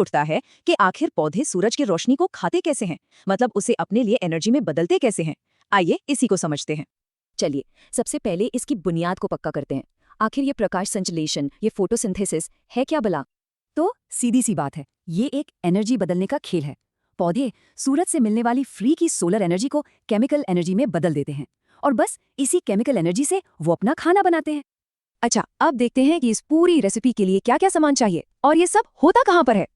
उठता है कि आखिर पौधे सूरज की रोशनी को खाते कैसे हैं, मतलब उसे अपने लिए एनर्जी में बदलते कैसे हैं। आइए इसी को समझते हैं। चलिए, सबसे पहले इसकी बुनियाद को पक्का करते हैं। आखिर ये प्रकाश संश्लेषण, ये फोटोसिंथेसिस है क्या भला? तो सीधी सी बात है, ये एक एनर्जी बदलने का खेल है। पौधे सूरज से मिलने वाली फ्री की सोलर एनर्जी को केमिकल एनर्जी में बदल देते हैं और बस इसी केमिकल एनर्जी से वो अपना खाना बनाते हैं। अच्छा, अब देखते हैं कि इस पूरी रेसिपी के लिए क्या क्या सामान चाहिए और ये सब होता कहाँ पर है।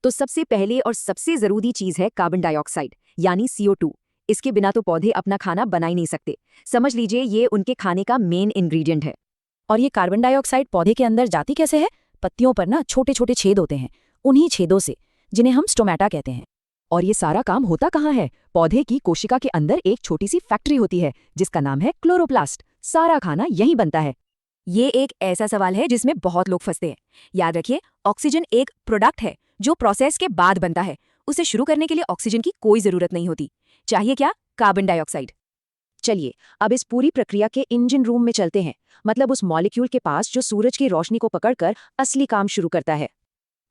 तो सबसे पहले और सबसे जरूरी चीज है कार्बन डाइऑक्साइड यानी CO2। इसके बिना तो पौधे अपना खाना बना ही नहीं सकते। समझ लीजिए ये उनके खाने का मेन इंग्रेडिएंट है। और ये कार्बन डाइऑक्साइड पौधे के अंदर जाती कैसे है? पत्तियों पर ना छोटे छोटे छेद होते हैं, उन्हीं छेदों से, जिन्हें हम स्टोमेटा कहते हैं। और ये सारा काम होता कहाँ है? पौधे की कोशिका के अंदर एक छोटी सी फैक्ट्री होती है जिसका नाम है क्लोरोप्लास्ट। सारा खाना यहीं बनता है। ये एक ऐसा सवाल है जिसमें बहुत लोग फंसते हैं। याद रखिए, ऑक्सीजन एक प्रोडक्ट है जो प्रोसेस के बाद बनता है। उसे शुरू करने के लिए ऑक्सीजन की कोई जरूरत नहीं होती। चाहिए क्या? Carbon dioxide. चलिए अब इस पूरी प्रक्रिया के इंजन रूम में चलते हैं, मतलब उस मॉलिक्यूल के पास जो सूरज की रोशनी को पकड़कर असली काम शुरू करता है।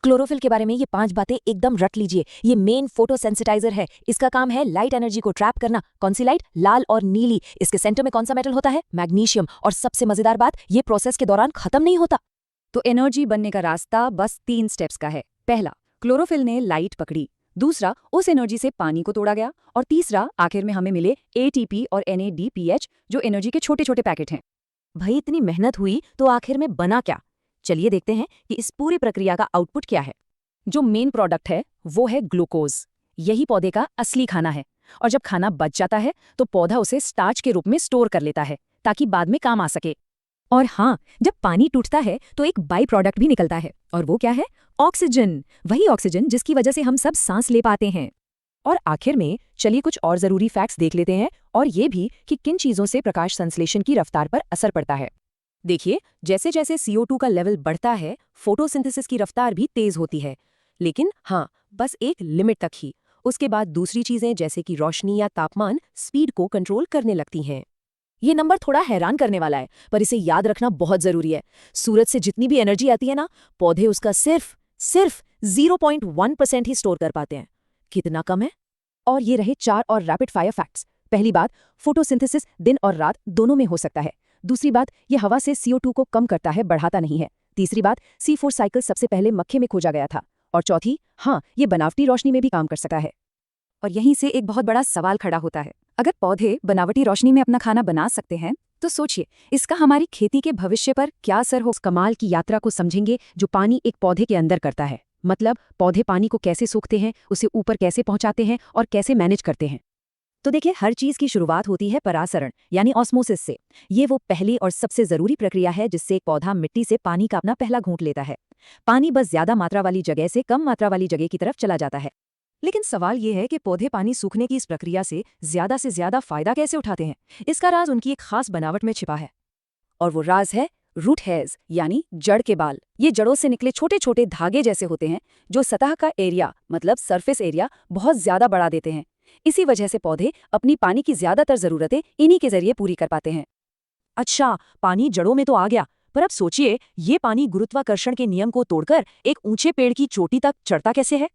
क्लोरोफिल के बारे में ये 5 बातें एकदम रट लीजिए। ये मेन फोटोसेंसिटाइजर है। इसका काम है लाइट एनर्जी को ट्रैप करना। कौन सी लाइट? लाल और नीली। इसके सेंटर में कौन सा मेटल होता है? मैग्नीशियम। और सबसे मजेदार बात, ये प्रोसेस के दौरान खत्म नहीं होता। तो एनर्जी बनने का रास्ता बस 3 स्टेप्स का है। पहला, क्लोरोफिल ने लाइट पकड़ी। दूसरा, उस एनर्जी से पानी को तोड़ा गया। और तीसरा, आखिर में हमें मिले ATP और NADPH, जो एनर्जी के छोटे छोटे पैकेट हैं। भाई इतनी मेहनत हुई तो आखिर में बना क्या? चलिए देखते हैं कि इस पूरी प्रक्रिया का आउटपुट क्या है। जो मेन प्रोडक्ट है वो है ग्लूकोज। यही पौधे का असली खाना है। और जब खाना बच जाता है तो पौधा उसे स्टार्च के रूप में स्टोर कर लेता है ताकि बाद में काम आ सके। और हाँ, जब पानी टूटता है तो एक बाई प्रोडक्ट भी निकलता है, और वो क्या है? ऑक्सीजन। वही ऑक्सीजन जिसकी वजह से हम सब सांस ले पाते हैं। और आखिर में चलिए कुछ और जरूरी फैक्ट्स देख लेते हैं, और ये भी कि किन चीजों से प्रकाश संश्लेषण की रफ्तार पर असर पड़ता है। देखिए, जैसे जैसे CO2 का लेवल बढ़ता है, फोटोसिंथेसिस की रफ्तार भी तेज होती है। लेकिन हाँ, बस एक लिमिट तक ही। उसके बाद दूसरी चीजें जैसे कि रोशनी या तापमान स्पीड को कंट्रोल करने लगती हैं। ये नंबर थोड़ा हैरान करने वाला है, पर इसे याद रखना बहुत जरूरी है। सूरज से जितनी भी एनर्जी आती है ना, पौधे उसका सिर्फ 0.1% ही स्टोर कर पाते हैं। कितना कम है। और ये रहे 4 और रैपिड फायर फैक्ट्स। पहली बात, फोटोसिंथेसिस दिन और रात दोनों में हो सकता है। दूसरी बात, ये हवा से CO2 को कम करता है, बढ़ाता नहीं है। तीसरी बात, C4 साइकिल सबसे पहले मक्खे में खोजा गया था। और चौथी, हाँ, ये बनावटी रोशनी में भी काम कर सकता है। और यहीं से एक बहुत बड़ा सवाल खड़ा होता है। अगर पौधे बनावटी रोशनी में अपना खाना बना सकते हैं, तो सोचिए इसका हमारी खेती के भविष्य पर क्या असर हो। उस कमाल की यात्रा को समझेंगे जो पानी एक पौधे के अंदर करता है। मतलब पौधे पानी को कैसे सोखते हैं, उसे ऊपर कैसे पहुंचाते हैं और कैसे मैनेज करते हैं। तो देखिए, हर चीज की शुरुआत होती है परासरण यानी ऑस्मोसिस से। ये वो पहली और सबसे जरूरी प्रक्रिया है जिससे एक पौधा मिट्टी से पानी का अपना पहला घूंट लेता है। पानी बस ज्यादा मात्रा वाली जगह से कम मात्रा वाली जगह की तरफ चला जाता है। लेकिन सवाल ये है कि पौधे पानी सूखने की इस प्रक्रिया से ज्यादा फायदा कैसे उठाते हैं। इसका राज उनकी एक खास बनावट में छिपा है, और वो राज है रूट हेयर्स यानी जड़ के बाल। ये जड़ों से निकले छोटे छोटे धागे जैसे होते हैं जो सतह का एरिया, मतलब सरफेस एरिया, बहुत ज्यादा बढ़ा देते हैं। इसी वजह से पौधे अपनी पानी की ज्यादातर जरूरतें इन्हीं के जरिए पूरी कर पाते हैं। अच्छा, पानी जड़ों में तो आ गया, पर अब सोचिए ये पानी गुरुत्वाकर्षण के नियम को तोड़कर एक ऊंचे पेड़ की चोटी तक चढ़ता कैसे है।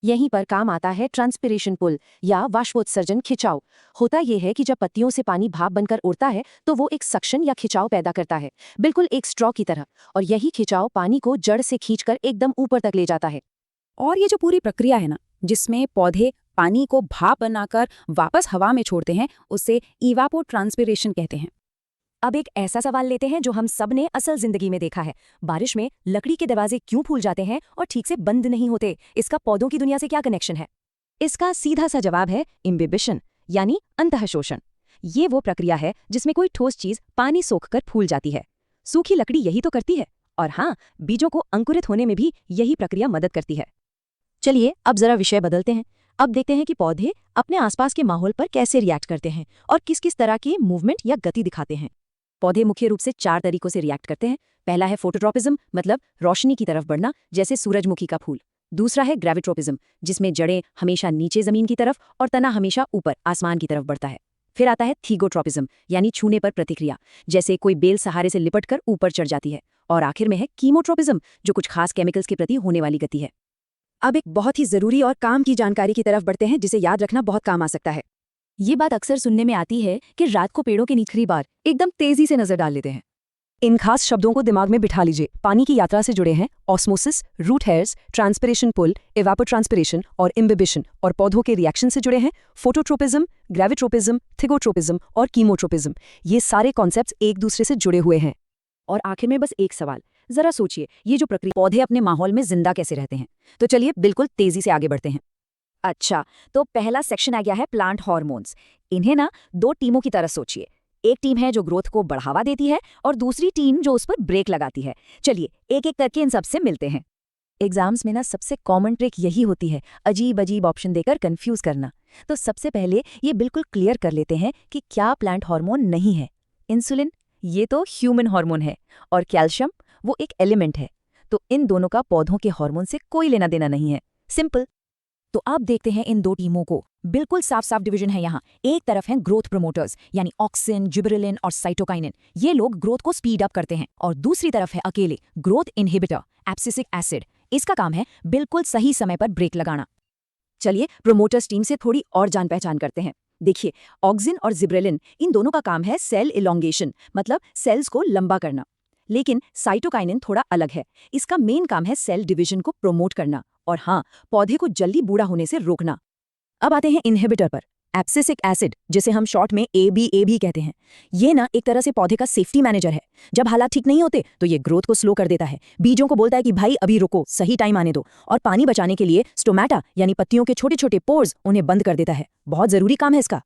यहीं पर काम आता है ट्रांसपिरेशन पुल या वाष्पोत्सर्जन खिंचाव। होता यह है कि जब पत्तियों से पानी भाप बनकर उड़ता है तो वो एक सक्शन या खिंचाव पैदा करता है, बिल्कुल एक स्ट्रॉ की तरह। और यही खिंचाव पानी को जड़ से खींचकर एकदम ऊपर तक ले जाता है। और ये जो पूरी प्रक्रिया है ना, जिसमें पौधे पानी को भाप बनाकर वापस हवा में छोड़ते हैं, उसे इवापोट्रांसपिरेशन कहते हैं। अब एक ऐसा सवाल लेते हैं जो हम सब ने असल जिंदगी में देखा है। बारिश में लकड़ी के दरवाजे क्यों फूल जाते हैं और ठीक से बंद नहीं होते? इसका पौधों की दुनिया से क्या कनेक्शन है? इसका सीधा सा जवाब है इम्बिबिशन यानी अंतःशोषण। ये वो प्रक्रिया है जिसमें कोई ठोस चीज पानी सोखकर फूल जाती है। सूखी लकड़ी यही तो करती है। और हाँ, बीजों को अंकुरित होने में भी यही प्रक्रिया मदद करती है। चलिए अब जरा विषय बदलते हैं। अब देखते हैं कि पौधे अपने आसपास के माहौल पर कैसे रिएक्ट करते हैं और किस किस तरह के मूवमेंट या गति दिखाते हैं। पौधे मुख्य रूप से 4 तरीकों से रिएक्ट करते हैं। पहला है फोटोट्रोपिज्म, मतलब रोशनी की तरफ बढ़ना, जैसे सूरजमुखी का फूल। दूसरा है ग्रेविट्रोपिज्म, जिसमें जड़ें हमेशा नीचे जमीन की तरफ और तना हमेशा ऊपर आसमान की तरफ बढ़ता है। फिर आता है थीगोट्रोपिज्म, यानी छूने पर प्रतिक्रिया, जैसे कोई बेल सहारे से लिपटकर ऊपर चढ़ जाती है। और आखिर में है कीमोट्रोपिज्म, जो कुछ खास केमिकल्स के प्रति होने वाली गति है। अब एक बहुत ही जरूरी और काम की जानकारी की तरफ बढ़ते हैं जिसे याद रखना बहुत काम आ सकता है। ये बात अक्सर सुनने में आती है कि रात को पेड़ों के नीचे आखिरी बार एकदम तेजी से नजर डाल लेते हैं। इन खास शब्दों को दिमाग में बिठा लीजिए। पानी की यात्रा से जुड़े हैं osmosis, root hairs, transpiration pull, evapotranspiration और इम्बिबिशन, और पौधों के रिएक्शन से जुड़े हैं फोटोट्रोपिज्म, ग्रेविट्रोपिज्म, थिगोट्रोपिज्म और कीमोट्रोपिज्म। ये सारे कॉन्सेप्ट्स एक दूसरे से जुड़े हुए हैं। और आखिर में बस एक सवाल, जरा सोचिए, ये जो प्रक्रिया, पौधे अपने माहौल में जिंदा कैसे रहते हैं? तो चलिए बिल्कुल तेजी से आगे बढ़ते हैं। अच्छा, तो पहला सेक्शन आ गया है प्लांट हार्मोन्स। इन्हें ना दो टीमों की तरह सोचिए। एक टीम है जो ग्रोथ को बढ़ावा देती है और दूसरी टीम जो उस पर ब्रेक लगाती है। चलिए एक एक करके इन सबसे मिलते हैं। एग्जाम्स में ना सबसे कॉमन ट्रिक यही होती है, अजीब अजीब ऑप्शन देकर कंफ्यूज करना। तो सबसे पहले ये बिल्कुल क्लियर कर लेते हैं कि क्या प्लांट हार्मोन नहीं है। इंसुलिन, ये तो ह्यूमन हार्मोन है, और कैल्शियम, वो एक एलिमेंट है। तो इन दोनों का पौधों के हार्मोन से कोई लेना देना नहीं है। सिंपल। तो अब देखते हैं इन दो टीमों को। बिल्कुल साफ साफ डिवीजन है यहाँ। एक तरफ हैं ग्रोथ प्रमोटर्स यानी ऑक्सिन, जिबरेलिन और साइटोकाइनिन। ये लोग ग्रोथ को स्पीड अप करते हैं। और दूसरी तरफ है अकेले ग्रोथ इनहिबिटर, एब्सिसिक एसिड। इसका काम है बिल्कुल सही समय पर ब्रेक लगाना। चलिए प्रोमोटर्स टीम से थोड़ी और जान पहचान करते हैं। देखिए, ऑक्सिन और जिबरेलिन, इन दोनों का काम है सेल इलोंगेशन, मतलब सेल्स को लंबा करना। लेकिन साइटोकाइनिन थोड़ा अलग है। इसका मेन काम है सेल डिवीजन को प्रोमोट करना और हाँ, पौधे को जल्दी बूढ़ा होने से रोकना। अब आते हैं इनहिबिटर पर, एब्सिसिक एसिड, जिसे हम शॉर्ट में ए भी कहते हैं। ये ना एक तरह से पौधे का सेफ्टी मैनेजर है। जब हालात ठीक नहीं होते तो ये ग्रोथ को स्लो कर देता है। बीजों को बोलता है कि भाई अभी रुको, सही टाइम आने दो। और पानी बचाने के लिए स्टोमेटा यानी पत्तियों के छोटे छोटे पोर्स, उन्हें बंद कर देता है। बहुत जरूरी काम है इसका।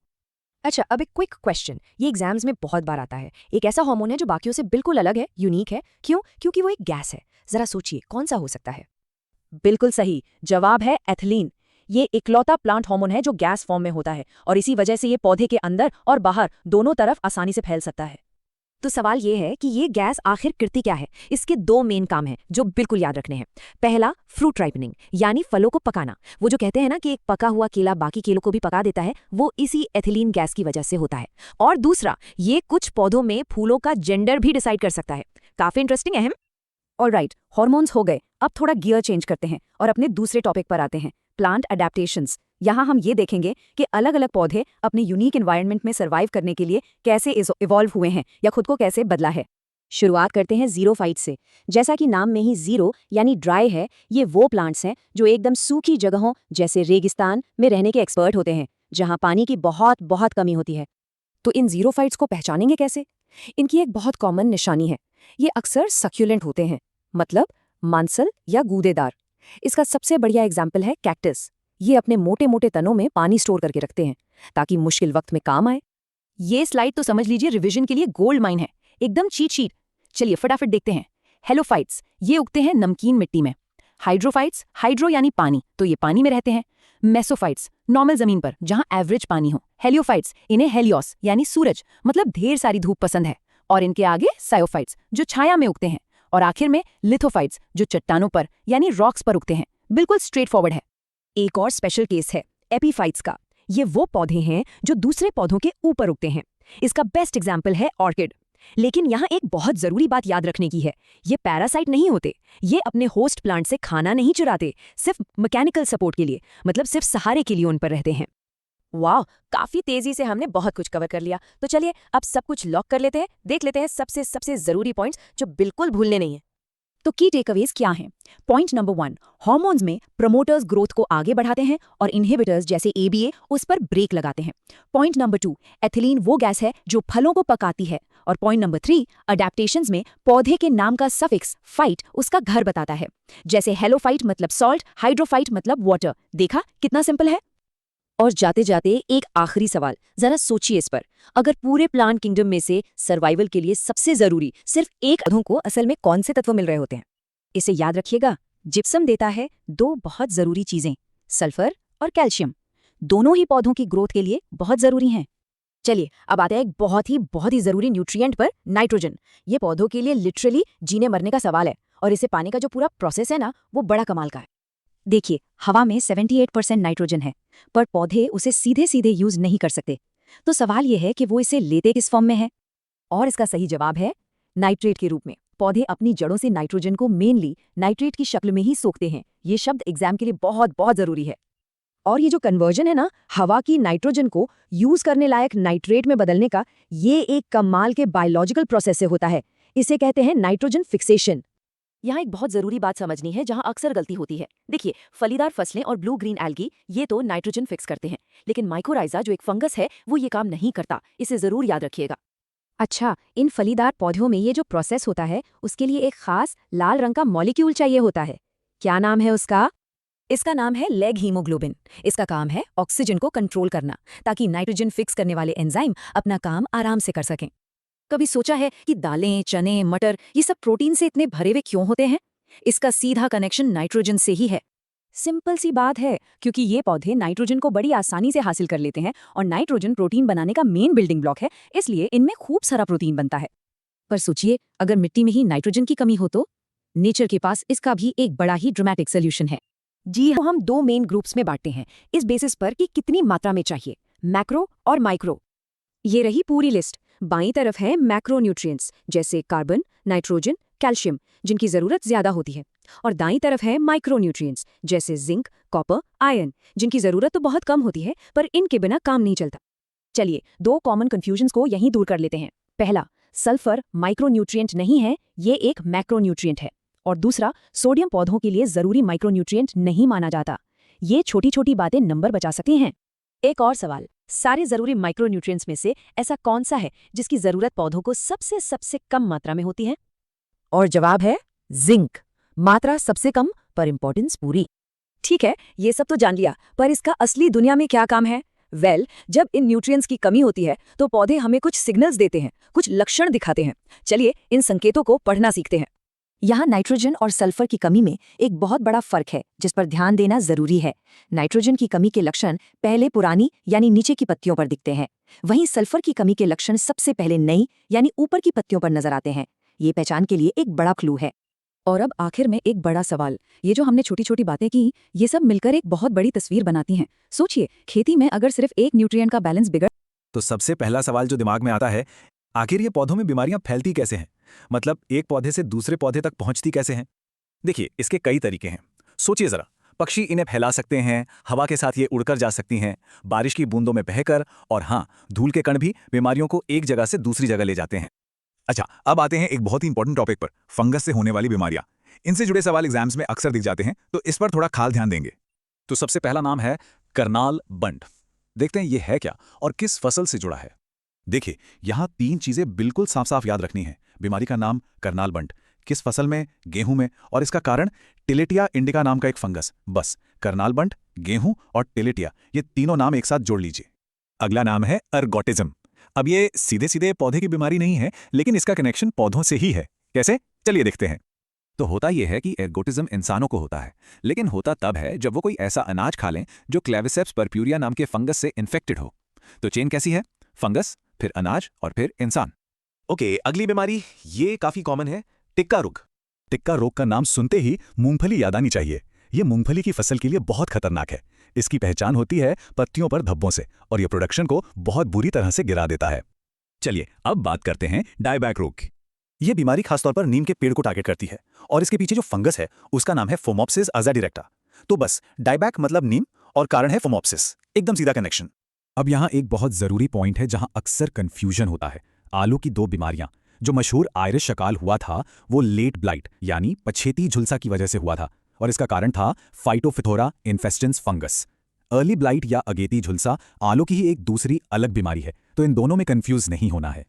अच्छा, अब एक क्विक क्वेश्चन, ये एग्जाम्स में बहुत बार आता है। एक ऐसा हार्मोन है जो बाकियों से बिल्कुल अलग है, यूनिक है। क्यों? क्योंकि वो एक गैस है। जरा सोचिए कौन सा हो सकता है? बिल्कुल सही जवाब है एथिलीन। ये इकलौता प्लांट हार्मोन है जो गैस फॉर्म में होता है, और इसी वजह से ये पौधे के अंदर और बाहर दोनों तरफ आसानी से फैल सकता है। तो सवाल ये है कि ये गैस आखिर करती क्या है? इसके दो मेन काम हैं जो बिल्कुल याद रखने हैं। पहला, फ्रूट राइपनिंग यानी फलों को पकाना। वो जो कहते हैं ना कि एक पका हुआ केला बाकी केलों को भी पका देता है, वो इसी एथिलीन गैस की वजह से होता है। और दूसरा, ये कुछ पौधों में फूलों का जेंडर भी डिसाइड कर सकता है। काफी इंटरेस्टिंग, अहम। ऑलराइट, हार्मोन्स हो गए। अब थोड़ा गियर चेंज करते हैं और अपने दूसरे टॉपिक पर आते हैं, प्लांट अडेप्टेशंस। यहाँ हम ये देखेंगे कि अलग अलग पौधे अपने यूनिक एनवायरनमेंट में सर्वाइव करने के लिए कैसे इवॉल्व हुए हैं या खुद को कैसे बदला है। शुरुआत करते हैं जीरोफाइट से। जैसा कि नाम में ही जीरो यानी ड्राई है, ये वो प्लांट्स हैं जो एकदम सूखी जगहों जैसे रेगिस्तान में रहने के एक्सपर्ट होते हैं, जहाँ पानी की बहुत बहुत कमी होती है। तो इन जीरोफाइट्स को पहचानेंगे कैसे? इनकी एक बहुत कॉमन निशानी है, ये अक्सर सक्यूलेंट होते हैं, मतलब मांसल या गूदेदार। इसका सबसे बढ़िया एग्जाम्पल है कैक्टस। ये अपने मोटे मोटे तनों में पानी स्टोर करके रखते हैं ताकि मुश्किल वक्त में काम आए। ये स्लाइड तो समझ लीजिए रिवीजन के लिए गोल्ड माइन है, एकदम चीट शीट। चलिए फटाफट देखते हैं। हेलोफाइट्स, ये उगते हैं नमकीन मिट्टी में। हाइड्रोफाइट्स, हाइड्रो यानी पानी, तो ये पानी में रहते हैं। मेसोफाइट्स, नॉर्मल जमीन पर जहां एवरेज पानी हो। हेलियोफाइट्स, इन्हें हेलियोस यानी सूरज, मतलब ढेर सारी धूप पसंद है। और इनके आगे सायोफाइट्स, जो छाया में उगते हैं। और आखिर में लिथोफाइट्स, जो चट्टानों पर यानी रॉक्स पर उगते हैं। बिल्कुल स्ट्रेट फॉरवर्ड है। एक और स्पेशल केस है एपीफाइट्स का। ये वो पौधे हैं जो दूसरे पौधों के ऊपर उगते हैं। इसका बेस्ट एग्जाम्पल है ऑर्किड। लेकिन यहाँ एक बहुत जरूरी बात याद रखने की है, ये पैरासाइट नहीं होते। ये अपने होस्ट प्लांट से खाना नहीं चुराते, सिर्फ मैकेनिकल सपोर्ट के लिए, मतलब सिर्फ सहारे के लिए उन पर रहते हैं। वाह, काफी तेजी से हमने बहुत कुछ कवर कर लिया। तो चलिए अब सब कुछ लॉक कर लेते हैं, देख लेते हैं सबसे जरूरी पॉइंट्स जो बिल्कुल भूलने नहीं है। तो की टेकअवेज क्या हैं? पॉइंट नंबर 1, हार्मोन्स में प्रमोटर्स ग्रोथ को आगे बढ़ाते हैं और इनहिबिटर्स जैसे एबीए उस पर ब्रेक लगाते हैं। पॉइंट नंबर 2, एथिलीन वो गैस है जो फलों को पकाती है। और पॉइंट नंबर 3, अडेप्टेशंस में पौधे के नाम का सफिक्स फाइट उसका घर बताता है। जैसे हेलोफाइट मतलब सॉल्ट, हाइड्रोफाइट मतलब वाटर। देखा कितना सिंपल है। और जाते जाते एक आखिरी सवाल, जरा सोचिए इस पर। अगर पूरे प्लांट किंगडम में से सर्वाइवल के लिए सबसे जरूरी सिर्फ एक पौधों को असल में कौन से तत्व मिल रहे होते हैं? इसे याद रखिएगा, जिप्सम देता है दो बहुत जरूरी चीजें, सल्फर और कैल्शियम। दोनों ही पौधों की ग्रोथ के लिए बहुत जरूरी हैं। चलिए अब आते हैं एक बहुत ही जरूरी न्यूट्रिएंट पर, नाइट्रोजन। ये पौधों के लिए लिटरली जीने मरने का सवाल है, और इसे पाने का जो पूरा प्रोसेस है ना, वो बड़ा कमाल का है। देखिए, हवा में 78% नाइट्रोजन है, पर पौधे उसे सीधे सीधे यूज नहीं कर सकते। तो सवाल यह है कि वो इसे लेते किस फॉर्म में है? और इसका सही जवाब है नाइट्रेट के रूप में। पौधे अपनी जड़ों से नाइट्रोजन को मेनली नाइट्रेट की शक्ल में ही सोखते हैं। ये शब्द एग्जाम के लिए बहुत बहुत जरूरी है। और ये जो कन्वर्जन है ना, हवा की नाइट्रोजन को यूज करने लायक नाइट्रेट में बदलने का, ये एक कमाल के बायोलॉजिकल प्रोसेस से होता है। इसे कहते हैं नाइट्रोजन फिक्सेशन। यहाँ एक बहुत जरूरी बात समझनी है जहाँ अक्सर गलती होती है। देखिए, फलीदार फसलें और ब्लू ग्रीन एल्गी ये तो नाइट्रोजन फिक्स करते हैं, लेकिन माइकोराइजा जो एक फंगस है वो ये काम नहीं करता। इसे जरूर याद रखिएगा। अच्छा, इन फलीदार पौधों में ये जो प्रोसेस होता है उसके लिए एक खास लाल रंग का मॉलिक्यूल चाहिए होता है। क्या नाम है उसका? इसका नाम है लेग हीमोग्लोबिन। इसका काम है ऑक्सीजन को कंट्रोल करना, ताकि नाइट्रोजन फिक्स करने वाले एंजाइम अपना काम आराम से कर सकें। कभी सोचा है कि दालें, चने, मटर ये सब प्रोटीन से इतने भरे हुए क्यों होते हैं? इसका सीधा कनेक्शन नाइट्रोजन से ही है। सिंपल सी बात है, क्योंकि ये पौधे नाइट्रोजन को बड़ी आसानी से हासिल कर लेते हैं और नाइट्रोजन प्रोटीन बनाने का मेन बिल्डिंग ब्लॉक है, इसलिए इनमें खूब सारा प्रोटीन बनता है। पर सोचिए, अगर मिट्टी में ही नाइट्रोजन की कमी हो तो? नेचर के पास इसका भी एक बड़ा ही ड्रामेटिक सोल्यूशन है। जी हाँ, हम दो मेन ग्रुप्स में बांटते हैं इस बेसिस पर कि कितनी मात्रा में चाहिए, मैक्रो और माइक्रो। ये रही पूरी लिस्ट। बाईं तरफ है मैक्रोन्यूट्रिएंट्स जैसे कार्बन, नाइट्रोजन, कैल्शियम, जिनकी जरूरत ज्यादा होती है। और दाईं तरफ है माइक्रोन्यूट्रिएंट्स जैसे जिंक, कॉपर, आयरन, जिनकी जरूरत तो बहुत कम होती है, पर इनके बिना काम नहीं चलता। चलिए, दो कॉमन कंफ्यूजन्स को यहीं दूर कर लेते हैं। पहला, सल्फर माइक्रोन्यूट्रिएंट नहीं है, ये एक मैक्रोन्यूट्रिएंट है। और दूसरा, सोडियम पौधों के लिए जरूरी माइक्रोन्यूट्रिएंट नहीं माना जाता। ये छोटी छोटी बातें नंबर बचा सकती हैं। एक और सवाल, सारे जरूरी माइक्रोन्यूट्रिएंट्स में से ऐसा कौन सा है जिसकी जरूरत पौधों को सबसे कम मात्रा में होती है? और जवाब है जिंक। मात्रा सबसे कम पर इंपॉर्टेंस पूरी। ठीक है, ये सब तो जान लिया, पर इसका असली दुनिया में क्या काम है? जब इन न्यूट्रिएंट्स की कमी होती है तो पौधे हमें कुछ सिग्नल्स देते हैं, कुछ लक्षण दिखाते हैं। चलिए इन संकेतों को पढ़ना सीखते हैं। यहाँ नाइट्रोजन और सल्फर की कमी में एक बहुत बड़ा फर्क है जिस पर ध्यान देना जरूरी है। नाइट्रोजन की कमी के लक्षण पहले पुरानी यानी नीचे की पत्तियों पर दिखते हैं, वहीं सल्फर की कमी के लक्षण सबसे पहले नई यानी ऊपर की पत्तियों पर नजर आते हैं। ये पहचान के लिए एक बड़ा क्लू है। और अब आखिर में एक बड़ा सवाल, ये जो हमने छोटी छोटी बातें की, ये सब मिलकर एक बहुत बड़ी तस्वीर बनाती हैं। सोचिए, खेती में अगर सिर्फ एक न्यूट्रिएंट का बैलेंस बिगड़ तो सबसे पहला सवाल जो दिमाग में आता है, आखिर ये पौधों में बीमारियां फैलती कैसे हैं? मतलब एक पौधे से दूसरे पौधे तक पहुंचती कैसे हैं? देखिए, इसके कई तरीके हैं। सोचिए जरा, पक्षी इन्हें फैला सकते हैं, हवा के साथ ये उड़कर जा सकती हैं, बारिश की बूंदों में बहकर, और हाँ, धूल के कण भी बीमारियों को एक जगह से दूसरी जगह ले जाते हैं। अच्छा, अब आते हैं एक बहुत ही इंपॉर्टेंट टॉपिक पर, फंगस से होने वाली बीमारियां। इनसे जुड़े सवाल एग्जाम्स में अक्सर दिख जाते हैं, तो इस पर थोड़ा खास ध्यान देंगे। तो सबसे पहला नाम है करनाल बंट। देखते हैं ये है क्या और किस फसल से जुड़ा है। देखिए, यहां 3 चीजें बिल्कुल साफ साफ याद रखनी है। बीमारी का नाम करनाल बंट, किस फसल में, गेहूं में, और इसका कारण टिलेटिया इंडिका नाम का एक फंगस। बस करनाल बंट, गेहूं और टिलेटिया, ये तीनों नाम एक साथ जोड़ लीजिए। अगला नाम है अर्गोटिज्म। अब ये सीधे सीधे पौधे की बीमारी नहीं है, लेकिन इसका कनेक्शन पौधों से ही है। कैसे? चलिए देखते हैं। तो होता यह है कि एर्गोटिज्म इंसानों को होता है, लेकिन होता तब है जब वो कोई ऐसा अनाज खा लें जो क्लेविसेप्स पर्प्यूरिया नाम के फंगस से इन्फेक्टेड हो। तो चेन कैसी है? फंगस, फिर अनाज और फिर इंसान। ओके, अगली बीमारी ये काफी कॉमन है, टिक्का रोग। टिक्का रोग का नाम सुनते ही मूंगफली याद आनी चाहिए। ये मूंगफली की फसल के लिए बहुत खतरनाक है। इसकी पहचान होती है पत्तियों पर धब्बों से, और ये प्रोडक्शन को बहुत बुरी तरह से गिरा देता है। चलिए अब बात करते हैं डायबैक रोग की। ये बीमारी खासतौर पर नीम के पेड़ को टारगेट करती है, और इसके पीछे जो फंगस है उसका नाम है फोमोप्सिस अज़ाडिरेक्टा। तो बस डायबैक मतलब नीम और कारण है फोमोप्सिस, एकदम सीधा कनेक्शन। अब यहाँ एक बहुत जरूरी पॉइंट है जहां अक्सर कंफ्यूजन होता है। आलू की 2 बीमारियां, जो मशहूर आयरिश शकाल हुआ था, वो लेट ब्लाइट यानी पछेती झुलसा की वजह से हुआ था, और इसका कारण था फाइटोफिथोरा इन्फेस्टेंस फंगस। अर्ली ब्लाइट या अगेती झुलसा आलू की ही एक दूसरी अलग बीमारी है, तो इन दोनों में कंफ्यूज नहीं होना है।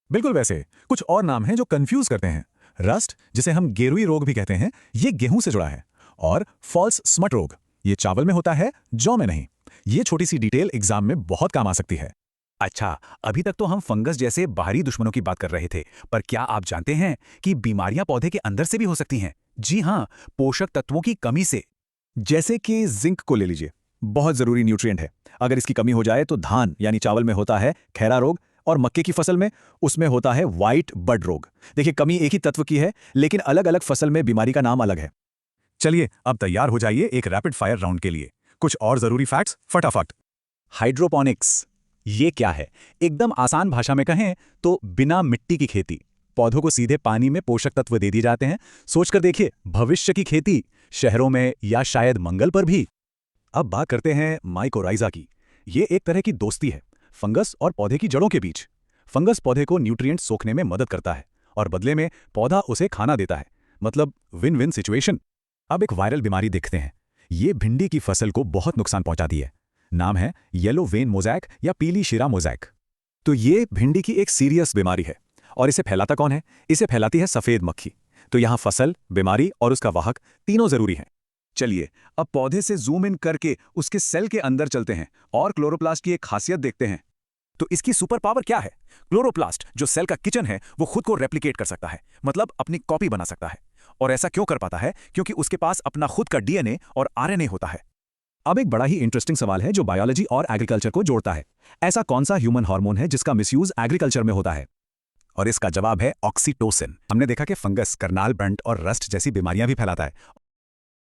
बिल्कुल वैसे कुछ और नाम हैं जो कंफ्यूज करते हैं। रस्ट, जिसे हम गेरुई रोग भी कहते हैं, ये गेहूं से जुड़ा है। और फॉल्स स्मट रोग, ये चावल में होता है, जौ में नहीं। ये छोटी सी डिटेल एग्जाम में बहुत काम आ सकती है। अच्छा, अभी तक तो हम फंगस जैसे बाहरी दुश्मनों की बात कर रहे थे, पर क्या आप जानते हैं कि बीमारियां पौधे के अंदर से भी हो सकती हैं? जी हां, पोषक तत्वों की कमी से। जैसे कि जिंक को ले लीजिए, बहुत जरूरी न्यूट्रिएंट है। अगर इसकी कमी हो जाए तो धान यानी चावल में होता है खैरा रोग, और मक्के की फसल में उसमें होता है व्हाइट बड रोग। देखिए, कमी एक ही तत्व की है, लेकिन अलग अलग फसल में बीमारी का नाम अलग है। चलिए अब तैयार हो जाइए एक रैपिड फायर राउंड के लिए। कुछ और जरूरी फैक्ट्स फटाफट। हाइड्रोपोनिक्स, ये क्या है? एकदम आसान भाषा में कहें तो बिना मिट्टी की खेती। पौधों को सीधे पानी में पोषक तत्व दे दिए जाते हैं। सोचकर देखिए, भविष्य की खेती शहरों में या शायद मंगल पर भी। अब बात करते हैं माइकोराइजा की। ये एक तरह की दोस्ती है फंगस और पौधे की जड़ों के बीच। फंगस पौधे को न्यूट्रिएंट सोखने में मदद करता है और बदले में पौधा उसे खाना देता है। मतलब विन विन सिचुएशन। अब एक वायरल बीमारी देखते हैं। ये भिंडी की फसल को बहुत नुकसान पहुंचाती है। नाम है येलो वेन मोज़ैक या पीली शिरा मोज़ैक। तो ये भिंडी की एक सीरियस बीमारी है। और इसे फैलाता कौन है? इसे फैलाती है सफ़ेद मक्खी। तो यहाँ फसल, बीमारी और उसका वाहक तीनों जरूरी हैं। चलिए अब पौधे से जूम इन करके उसके सेल के अंदर चलते हैं और क्लोरोप्लास्ट की एक खासियत देखते हैं। तो इसकी सुपर पावर क्या है? क्लोरोप्लास्ट जो सेल का किचन है वो खुद को रेप्लिकेट कर सकता है, मतलब अपनी कॉपी बना सकता है। और ऐसा क्यों कर पाता है? क्योंकि उसके पास अपना खुद का डीएनए और आरएनए होता है। अब एक बड़ा ही इंटरेस्टिंग सवाल है जो बायोलॉजी और एग्रीकल्चर को जोड़ता है। ऐसा कौन सा ह्यूमन हार्मोन है जिसका मिसयूज एग्रीकल्चर में होता है? और इसका जवाब है ऑक्सीटोसिन। हमने देखा कि फंगस करनाल बंट और रस्ट जैसी बीमारियां भी फैलाता है